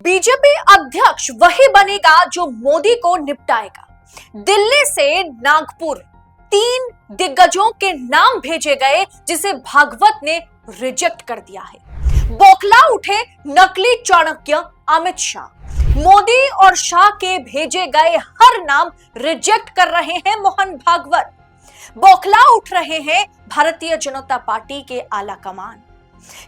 BJP अध्यक्ष वही बनेगा जो मोदी को निपटाएगा। दिल्ली से नागपुर 3 दिग्गजों के नाम भेजे गए जिसे भागवत ने रिजेक्ट कर दिया है। बौखला उठे नकली चाणक्य अमित शाह। मोदी और शाह के भेजे गए हर नाम रिजेक्ट कर रहे हैं मोहन भागवत। बौखला उठ रहे हैं भारतीय जनता पार्टी के आला कमान,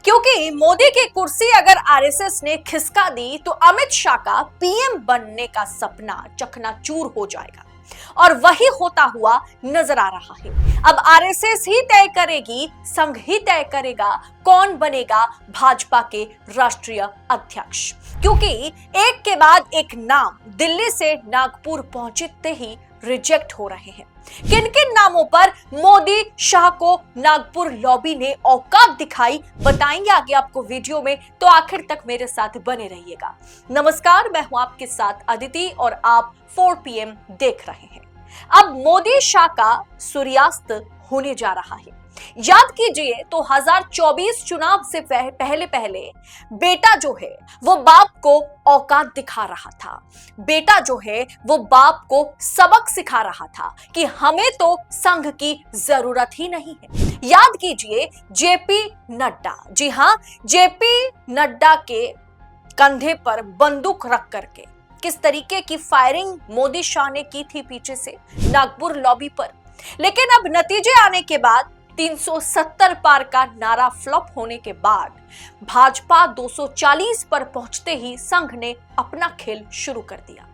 क्योंकि मोदी की कुर्सी अगर आरएसएस ने खिसका दी तो अमित शाह का पीएम बनने का सपना चकनाचूर हो जाएगा और वही होता हुआ नजर आ रहा है। अब आरएसएस ही तय करेगी, संघ ही तय करेगा कौन बनेगा भाजपा के राष्ट्रीय अध्यक्ष, क्योंकि एक के बाद एक नाम दिल्ली से नागपुर पहुंचते ही रिजेक्ट हो रहे हैं। किन किन नामों पर मोदी शाह को नागपुर लॉबी ने औकात दिखाई बताएंगे आगे आपको वीडियो में, तो आखिर तक मेरे साथ बने रहिएगा। नमस्कार, मैं हूं आपके साथ अदिति और आप 4 PM देख रहे हैं। अब मोदी शाह का सूर्यास्त होने जा रहा है। याद कीजिए तो 2024 चुनाव से पहले बेटा जो है वो बाप को औकात दिखा रहा था। बेटा जो है वो बाप को सबक सिखा रहा था कि हमें तो संघ की जरूरत ही नहीं है। याद कीजिए जेपी नड्डा, जी हां, जेपी नड्डा के कंधे पर बंदूक रख करके किस तरीके की फायरिंग मोदी शाह ने की थी पीछे से नागपुर लॉबी पर। लेकिन अब नतीजे आने के बाद 370 पार का नारा फ्लॉप होने के बाद भाजपा 240 पर पहुंचते ही संघ ने अपना खेल शुरू कर दिया।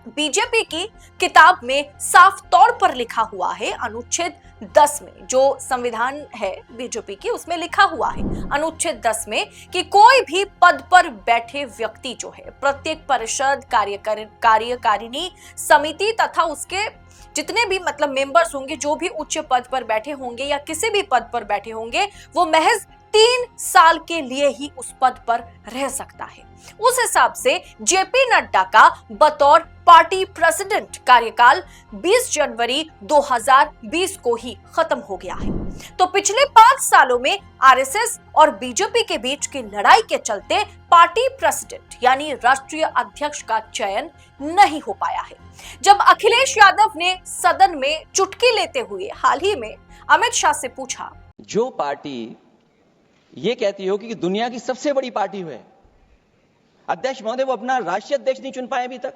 बीजेपी की किताब में साफ तौर पर लिखा हुआ है, अनुच्छेद 10 में, जो संविधान है बीजेपी की, उसमें लिखा हुआ है अनुच्छेद 10 में कि कोई भी पद पर बैठे व्यक्ति जो है प्रत्येक परिषद, कार्यकारिणी समिति तथा उसके जितने भी मतलब मेंबर्स होंगे, जो भी उच्च पद पर बैठे होंगे या किसी भी पद पर बैठे होंगे, वो महज 3 साल के लिए ही उस पद पर रह सकता है। उस हिसाब से जेपी नड्डा का बतौर पार्टी प्रेसिडेंट कार्यकाल 20 जनवरी 2020 को ही खत्म हो गया है। तो पिछले 5 सालों में आरएसएस और बीजेपी के बीच की लड़ाई के चलते पार्टी प्रेसिडेंट यानी राष्ट्रीय अध्यक्ष का चयन नहीं हो पाया है। जब अखिलेश यादव ने सदन में चुटकी लेते हुए हाल ही में अमित शाह से पूछा, जो पार्टी ये कहती हो कि दुनिया की सबसे बड़ी पार्टी है, अध्यक्ष महोदय वो अपना राष्ट्रीय अध्यक्ष नहीं चुन पाए अभी तक,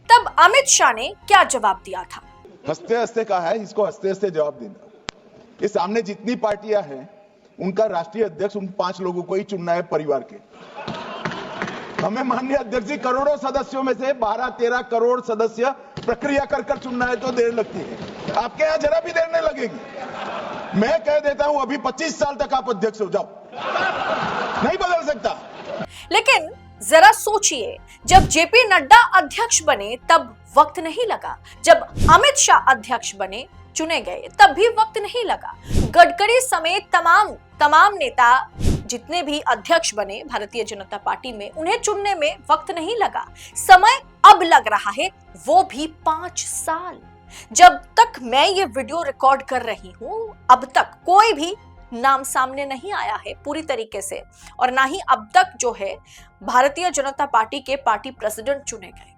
तब अमित शाह ने क्या जवाब दिया था? हंसते हंसते कहा है, इसको हंसते हंसते जवाब देना। इस सामने जितनी पार्टियां हैं उनका राष्ट्रीय अध्यक्ष उन 5 लोगों को ही चुनना है परिवार के। हमें माननीय अध्यक्ष जी करोड़ों सदस्यों में से 12-13 करोड़ सदस्य प्रक्रिया कर चुनना है तो देर लगती है। आपके यहां जरा भी देर नहीं लगेगी। मैं कह देता हूं अभी 25 साल तक आप अध्यक्ष हो जाओ, नहीं बदल सकता। लेकिन जरा सोचिए, जब जेपी नड्डा अध्यक्ष बने तब वक्त नहीं लगा, जब अमित शाह अध्यक्ष बने चुने गए तब भी वक्त नहीं लगा, गडकरी समेत तमाम नेता जितने भी अध्यक्ष बने भारतीय जनता पार्टी में, उन्हें चुनने में वक्त नहीं लगा। समय अब लग रहा है वो भी 5 साल। जब तक मैं ये वीडियो रिकॉर्ड कर रही हूं अब तक कोई भी नाम सामने नहीं आया है पूरी तरीके से, और ना ही अब तक जो है भारतीय जनता पार्टी के पार्टी प्रेसिडेंट चुने गए।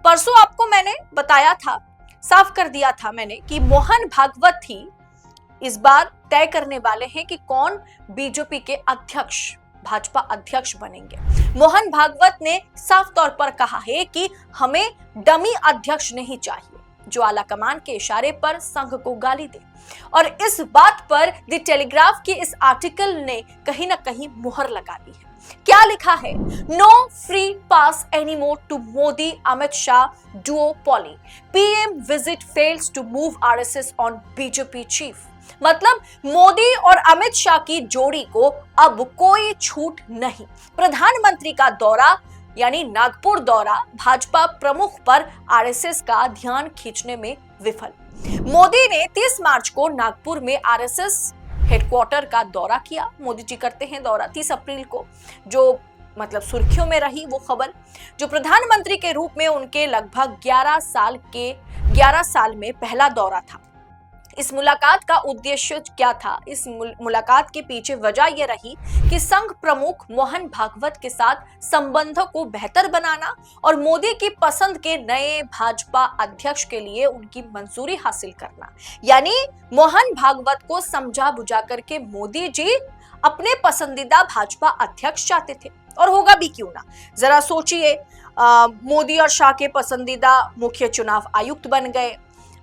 परसों आपको मैंने बताया था, साफ कर दिया था मैंने कि मोहन भागवत ही इस बार तय करने वाले हैं कि कौन बीजेपी के अध्यक्ष, भाजपा अध्यक्ष बनेंगे। मोहन भागवत ने साफ तौर पर कहा है कि हमें डमी अध्यक्ष नहीं चाहिए जो आलाकमान के इशारे पर संघ को गाली दे, और इस बात पर द टेलीग्राफ की इस आर्टिकल ने कहीं ना कहीं मुहर लगा दी है। क्या लिखा है? No free pass anymore to Modi Amit Shah duopoly, PM visit fails to move RSS on BJP chief. मतलब मोदी और अमित शाह की जोड़ी को अब कोई छूट नहीं। प्रधानमंत्री का दौरा यानी नागपुर दौरा भाजपा प्रमुख पर आरएसएस का ध्यान खींचने में विफल। मोदी ने 30 मार्च को नागपुर में आरएसएस हेडक्वार्टर का दौरा किया। मोदी जी करते हैं दौरा 30 अप्रैल को, जो मतलब सुर्खियों में रही वो खबर, जो प्रधानमंत्री के रूप में उनके लगभग 11 साल में पहला दौरा था। इस मुलाकात का उद्देश्य क्या था? इस मुलाकात के पीछे वजह यह रही कि संघ प्रमुख मोहन भागवत के साथ संबंधों को बेहतर बनाना और मोदी की पसंद के नए भाजपा अध्यक्ष के लिए उनकी मंजूरी हासिल करना। यानी मोहन भागवत को समझा बुझा करके मोदी जी अपने पसंदीदा भाजपा अध्यक्ष चाहते थे, और होगा भी क्यों ना। जरा सोचिए, मोदी और शाह के पसंदीदा मुख्य चुनाव आयुक्त बन गए।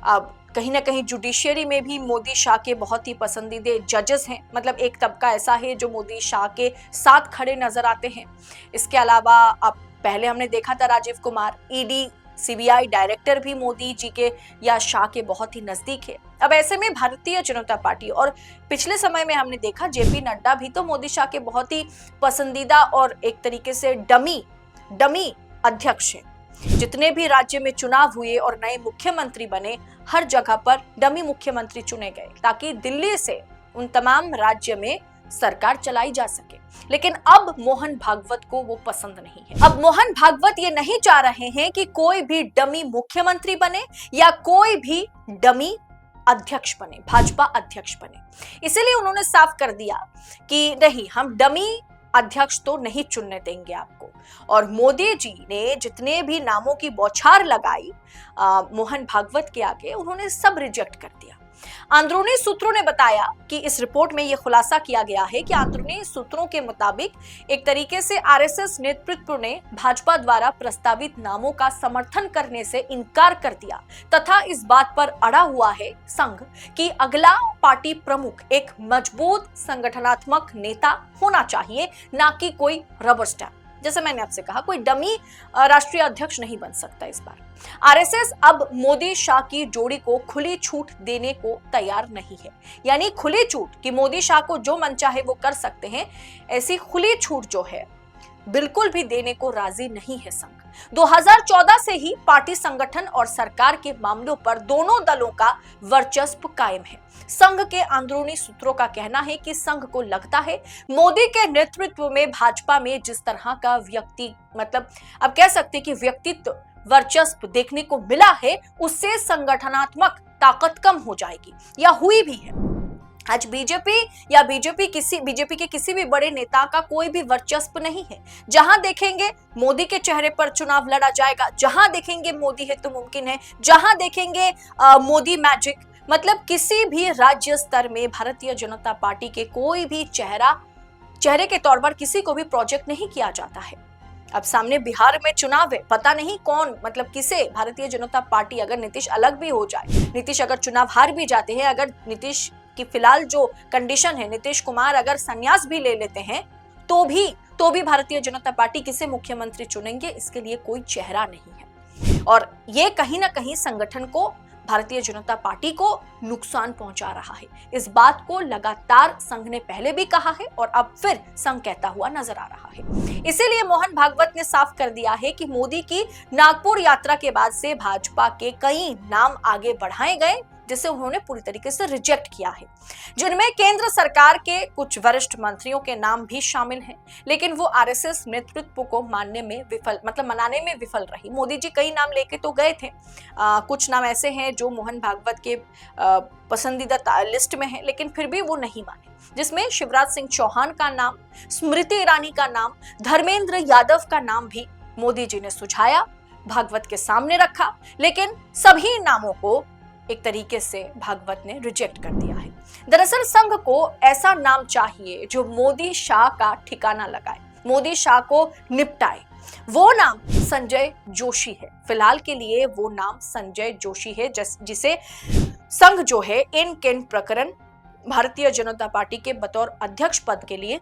अब कहीं ना कहीं जुडिशियरी में भी मोदी शाह के बहुत ही पसंदीदे जजेस हैं, मतलब एक तबका ऐसा है जो मोदी शाह के साथ खड़े नजर आते हैं। इसके अलावा अब पहले हमने देखा था Rajiv Kumar, ED CBI director भी मोदी जी के या शाह के बहुत ही नजदीक है। अब ऐसे में भारतीय जनता पार्टी, और पिछले समय में हमने देखा जेपी नड्डा भी तो मोदी शाह के बहुत ही पसंदीदा और एक तरीके से डमी अध्यक्ष हैं। जितने भी राज्य में चुनाव हुए और नए मुख्यमंत्री बने, हर जगह पर डमी मुख्यमंत्री चुने गए ताकि दिल्ली से उन तमाम राज्य में सरकार चलाई जा सके। लेकिन अब मोहन भागवत को वो पसंद नहीं है। अब मोहन भागवत ये नहीं चाह रहे हैं कि कोई भी डमी मुख्यमंत्री बने या कोई भी डमी अध्यक्ष बने, भाजपा अध्यक्ष बने। इसीलिए उन्होंने साफ कर दिया कि नहीं, हम डमी अध्यक्ष तो नहीं चुनने देंगे आपको। और मोदी जी ने जितने भी नामों की बौछार लगाई मोहन भागवत के आगे, उन्होंने सब रिजेक्ट कर दिया। अंदरूनी सूत्रों ने बताया कि इस रिपोर्ट में यह खुलासा किया गया है कि अंदरूनी सूत्रों के मुताबिक एक तरीके से आरएसएस नेतृत्व ने भाजपा द्वारा प्रस्तावित नामों का समर्थन करने से इनकार कर दिया तथा इस बात पर अड़ा हुआ है संघ कि अगला पार्टी प्रमुख एक मजबूत संगठनात्मक नेता होना चाहिए, ना कि कोई रबर स्टैम्प। जैसे मैंने आपसे कहा, कोई डमी राष्ट्रीय अध्यक्ष नहीं बन सकता इस बार। आरएसएस अब मोदी शाह की जोड़ी को खुली छूट देने को तैयार नहीं है। यानी खुली छूट कि मोदी शाह को जो मन चाहे वो कर सकते हैं, ऐसी खुली छूट जो है बिल्कुल भी देने को राजी नहीं है संघ। 2014 से ही पार्टी संगठन और सरकार के मामलों पर दोनों दलों का वर्चस्व कायम है। संघ के अंदरूनी सूत्रों का कहना है कि संघ को लगता है मोदी के नेतृत्व में भाजपा में जिस तरह का अब कह सकते हैं कि व्यक्तित्व वर्चस्व देखने को मिला है, उससे संगठनात्मक ताकत कम हो जाएगी या हुई भी है। आज बीजेपी के किसी भी बड़े नेता का कोई भी वर्चस्व नहीं है। जहां देखेंगे मोदी के चेहरे पर चुनाव लड़ा जाएगा, जहां देखेंगे मोदी है तो मुमकिन है, जहां देखेंगे मोदी मैजिक। मतलब किसी भी राज्य स्तर में भारतीय जनता पार्टी के कोई भी चेहरे के तौर पर किसी को भी प्रोजेक्ट नहीं किया जाता है। अब सामने बिहार में चुनाव है, पता नहीं कौन किसे भारतीय जनता पार्टी, अगर नीतीश अलग भी हो जाए, नीतीश अगर चुनाव हार भी जाते हैं, अगर नीतीश की फिलहाल जो कंडीशन है, नीतीश कुमार अगर संन्यास भी ले लेते हैं तो भी भारतीय जनता पार्टी किसे मुख्यमंत्री चुनेंगे, इसके लिए कोई चेहरा नहीं है। और ये कहीं ना कहीं संगठन को, भारतीय जनता पार्टी को नुकसान पहुंचा रहा है। इस बात को लगातार संघ ने पहले भी कहा है और अब फिर संघ कहता हुआ नजर आ रहा है। इसीलिए मोहन भागवत ने साफ कर दिया है कि मोदी की नागपुर यात्रा के बाद से भाजपा के कई नाम आगे बढ़ाए गए, जिसे उन्होंने पूरी तरीके से रिजेक्ट किया है, जिनमें केंद्र सरकार के कुछ वरिष्ठ मंत्रियों के नाम भी शामिल हैं। लेकिन वो आरएसएस नेतृत्व को मनाने में विफल रही। मोदी जी कई नाम लेके तो गए थे, कुछ नाम ऐसे हैं जो मोहन भागवत के पसंदीदा लिस्ट में है, लेकिन फिर भी वो नहीं माने, जिसमें शिवराज सिंह चौहान का नाम, स्मृति ईरानी का नाम, धर्मेंद्र यादव का नाम भी मोदी जी ने सुझाया, भागवत के सामने रखा, लेकिन सभी नामों को एक तरीके से भागवत ने रिजेक्ट कर दिया है। दरअसल संघ को ऐसा नाम चाहिए जो मोदी शाह का ठिकाना लगाए, मोदी शाह को निपटाए। वो नाम संजय जोशी है। फिलहाल के लिए वो नाम संजय जोशी है, जिसे संघ जो है इन केन प्रकरण भारतीय जनता पार्टी के बतौर अध्यक्ष पद के लिए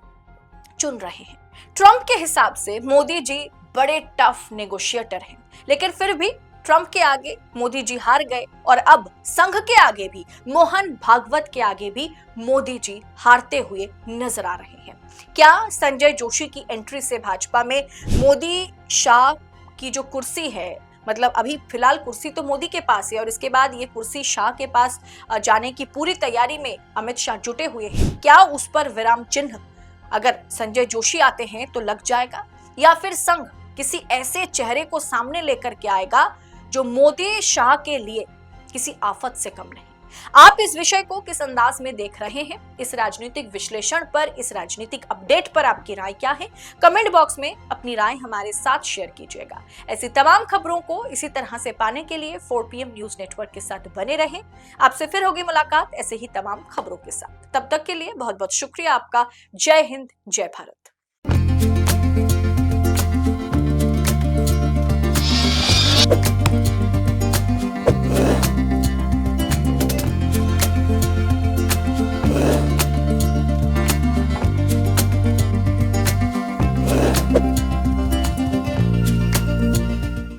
चुन रहे हैं। ट्रंप के हिसाब से मोदी जी बड़े टफ नेगोशिएटर हैं, लेकिन फिर भी ट्रंप के आगे मोदी जी हार गए और अब संघ के आगे भी, मोहन भागवत के आगे भी मोदी जी हारते हुए नजर आ रहे हैं। क्या संजय जोशी की एंट्री से भाजपा में मोदी शाह की जो कुर्सी है, अभी फिलहाल कुर्सी तो मोदी के पास है और इसके बाद ये कुर्सी शाह के पास जाने की पूरी तैयारी में अमित शाह जुटे हुए हैं, क्या उस पर विराम चिन्ह अगर संजय जोशी आते हैं तो लग जाएगा, या फिर संघ किसी ऐसे चेहरे को सामने लेकर के आएगा जो मोदी शाह के लिए किसी आफत से कम नहीं? आप इस विषय को किस अंदाज में देख रहे हैं? इस राजनीतिक विश्लेषण पर, इस राजनीतिक अपडेट पर आपकी राय क्या है? कमेंट बॉक्स में अपनी राय हमारे साथ शेयर कीजिएगा। ऐसी तमाम खबरों को इसी तरह से पाने के लिए 4 PM न्यूज नेटवर्क के साथ बने रहें। आपसे फिर होगी मुलाकात ऐसे ही तमाम खबरों के साथ। तब तक के लिए बहुत बहुत शुक्रिया आपका। जय हिंद, जय भारत।